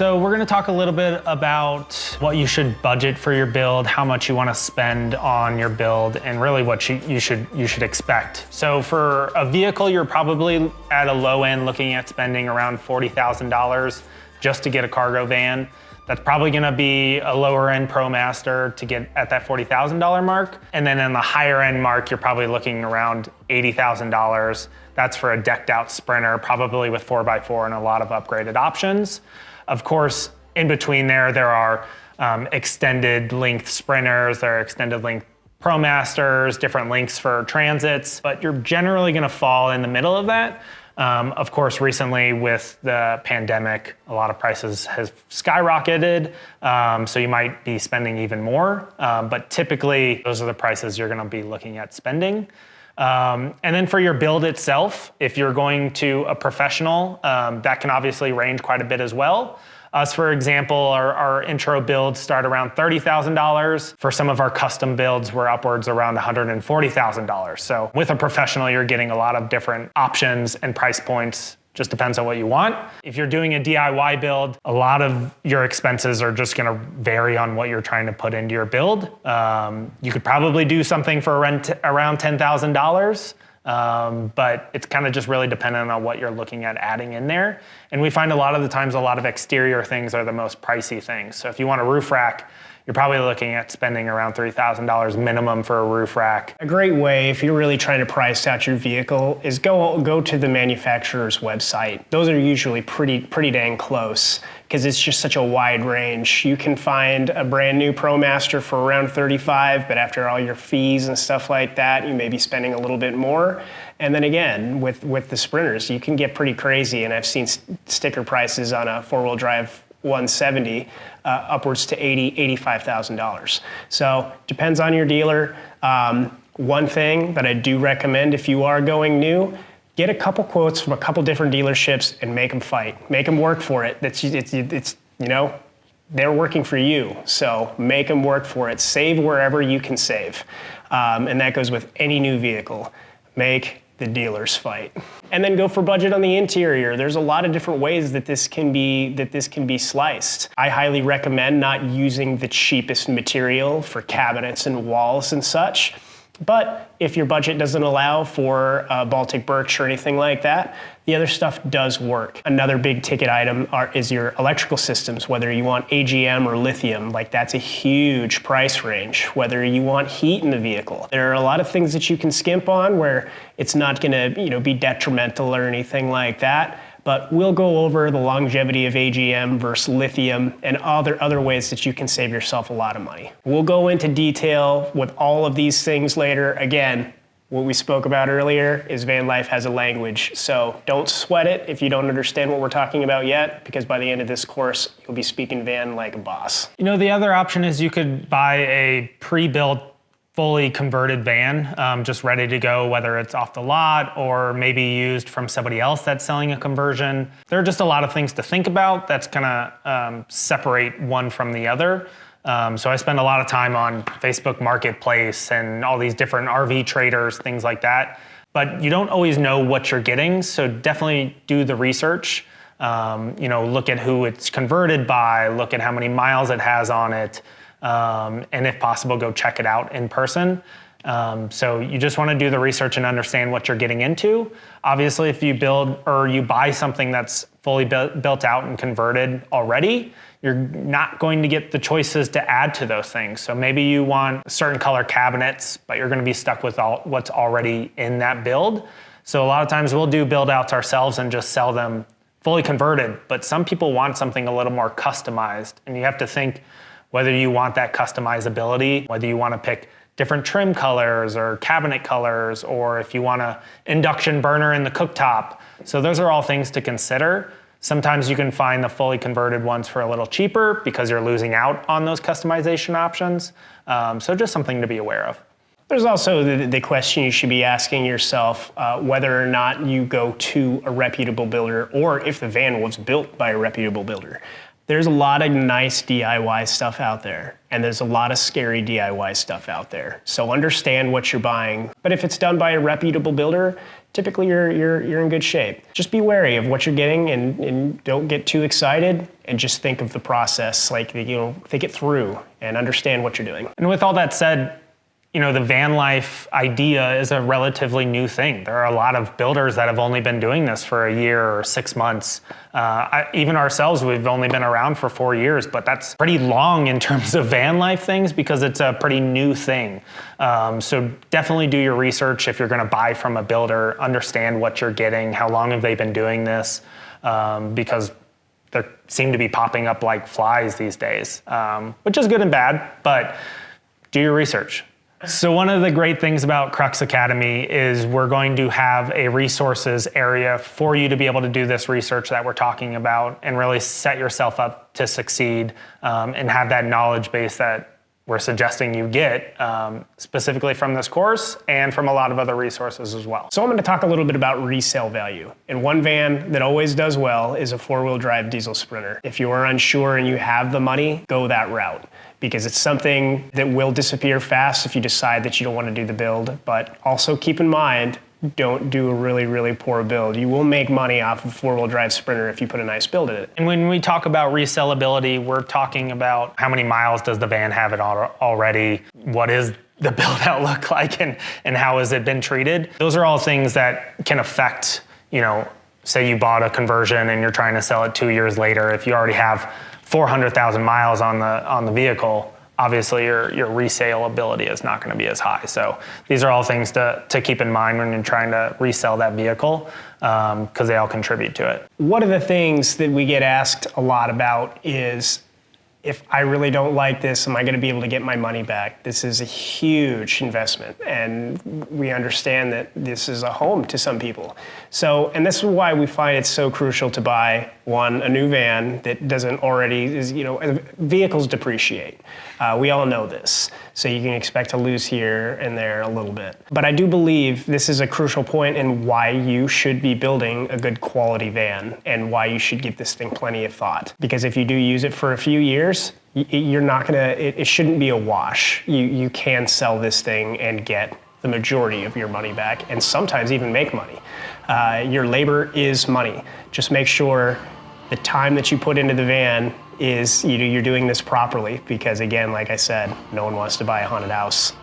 So we're gonna talk a little bit about what you should budget for your build, how much you wanna spend on your build, and really what you should expect. So for a vehicle, you're probably at a low end looking at spending around $40,000 just to get a cargo van. That's probably gonna be a lower end ProMaster to get at that $40,000 mark. And then in the higher end mark, you're probably looking around $80,000. That's for a decked out Sprinter, probably with 4x4 and a lot of upgraded options. Of course, in between there are extended length Sprinters, there are extended length ProMasters, different lengths for transits, but you're generally gonna fall in the middle of that. Of course, recently with the pandemic, a lot of prices have skyrocketed, so you might be spending even more, but typically those are the prices you're gonna be looking at spending. And then for your build itself, if you're going to a professional, that can obviously range quite a bit as well. Us, for example, our intro builds start around $30,000. For some of our custom builds, we're upwards around $140,000. So with a professional, you're getting a lot of different options and price points. Just depends on what you want. If you're doing a DIY build, a lot of your expenses are just gonna vary on what you're trying to put into your build. You could probably do something for around $10,000. But it's kind of just really dependent on what you're looking at adding in there. And we find a lot of the times a lot of exterior things are the most pricey things. So if you want a roof rack, you're probably looking at spending around $3,000 minimum for a roof rack. A great way, if you're really trying to price out your vehicle, is go to the manufacturer's website. Those are usually pretty dang close, because it's just such a wide range. You can find a brand new ProMaster for around $35,000, but after all your fees and stuff like that, you may be spending a little bit more. And then again, with the Sprinters, you can get pretty crazy, and I've seen sticker prices on a four-wheel drive 170 upwards to $85,000. So depends on your dealer. One thing that I do recommend if you are going new, get a couple quotes from a couple different dealerships and make them fight. Make them work for it. It's you know, they're working for you, so make them work for it. Save wherever you can save, and that goes with any new vehicle. Make the dealers fight. And then go for budget on the interior. There's a lot of different ways that this can be sliced. I highly recommend not using the cheapest material for cabinets and walls and such. But if your budget doesn't allow for Baltic birch or anything like that, the other stuff does work. Another big ticket item is your electrical systems, whether you want AGM or lithium. Like, that's a huge price range, whether you want heat in the vehicle. There are a lot of things that you can skimp on where it's not gonna be detrimental or anything like that. But we'll go over the longevity of AGM versus lithium and other ways that you can save yourself a lot of money. We'll go into detail with all of these things later. Again, what we spoke about earlier is van life has a language, so don't sweat it if you don't understand what we're talking about yet, because by the end of this course, you'll be speaking van like a boss. The other option is you could buy a pre-built fully converted van, just ready to go, whether it's off the lot or maybe used from somebody else that's selling a conversion. There are just a lot of things to think about that's gonna separate one from the other. So I spend a lot of time on Facebook Marketplace and all these different RV traders, things like that. But you don't always know what you're getting, so definitely do the research. Look at who it's converted by, look at how many miles it has on it. And if possible, go check it out in person. So you just want to do the research and understand what you're getting into. Obviously, if you build or you buy something that's fully built out and converted already, you're not going to get the choices to add to those things. So maybe you want certain color cabinets, but you're going to be stuck with what's already in that build. So a lot of times we'll do build outs ourselves and just sell them fully converted, but some people want something a little more customized, and you have to think whether you want that customizability, whether you want to pick different trim colors or cabinet colors, or if you want an induction burner in the cooktop. So those are all things to consider. Sometimes you can find the fully converted ones for a little cheaper because you're losing out on those customization options. So just something to be aware of. There's also the question you should be asking yourself, whether or not you go to a reputable builder or if the van was built by a reputable builder. There's a lot of nice DIY stuff out there, and there's a lot of scary DIY stuff out there. So understand what you're buying. But if it's done by a reputable builder, typically you're in good shape. Just be wary of what you're getting and don't get too excited, and just think of the process, like, think it through and understand what you're doing. And with all that said, the van life idea is a relatively new thing. There are a lot of builders that have only been doing this for a year or 6 months. Even ourselves, we've only been around for 4 years, but that's pretty long in terms of van life things because it's a pretty new thing. So definitely do your research if you're gonna buy from a builder, understand what you're getting, how long have they been doing this, because they seem to be popping up like flies these days, which is good and bad, but do your research. So one of the great things about Crux Academy is we're going to have a resources area for you to be able to do this research that we're talking about and really set yourself up to succeed, and have that knowledge base that we're suggesting you get, specifically from this course and from a lot of other resources as well. So I'm going to talk a little bit about resale value. And one van that always does well is a 4-wheel drive diesel Sprinter. If you are unsure and you have the money, go that route, because it's something that will disappear fast if you decide that you don't want to do the build. But also keep in mind, don't do a really, really poor build. You will make money off of a 4-wheel drive Sprinter if you put a nice build in it. And when we talk about resellability, we're talking about how many miles does the van have it already? What is the build out look like, and how has it been treated? Those are all things that can affect, say you bought a conversion and you're trying to sell it 2 years later. If you already have 400,000 miles on the vehicle, obviously your resale ability is not going to be as high. So these are all things to keep in mind when you're trying to resell that vehicle, because they all contribute to it. One of the things that we get asked a lot about is, if I really don't like this, am I going to be able to get my money back? This is a huge investment, and we understand that this is a home to some people. So, and this is why we find it so crucial to buy, one, a new van that doesn't already, vehicles depreciate. We all know this. So you can expect to lose here and there a little bit. But I do believe this is a crucial point in why you should be building a good quality van and why you should give this thing plenty of thought. Because if you do use it for a few years, you're not gonna, it shouldn't be a wash. You can sell this thing and get the majority of your money back, and sometimes even make money. Your labor is money. Just make sure the time that you put into the van is, you're doing this properly, because again, like I said, no one wants to buy a haunted house.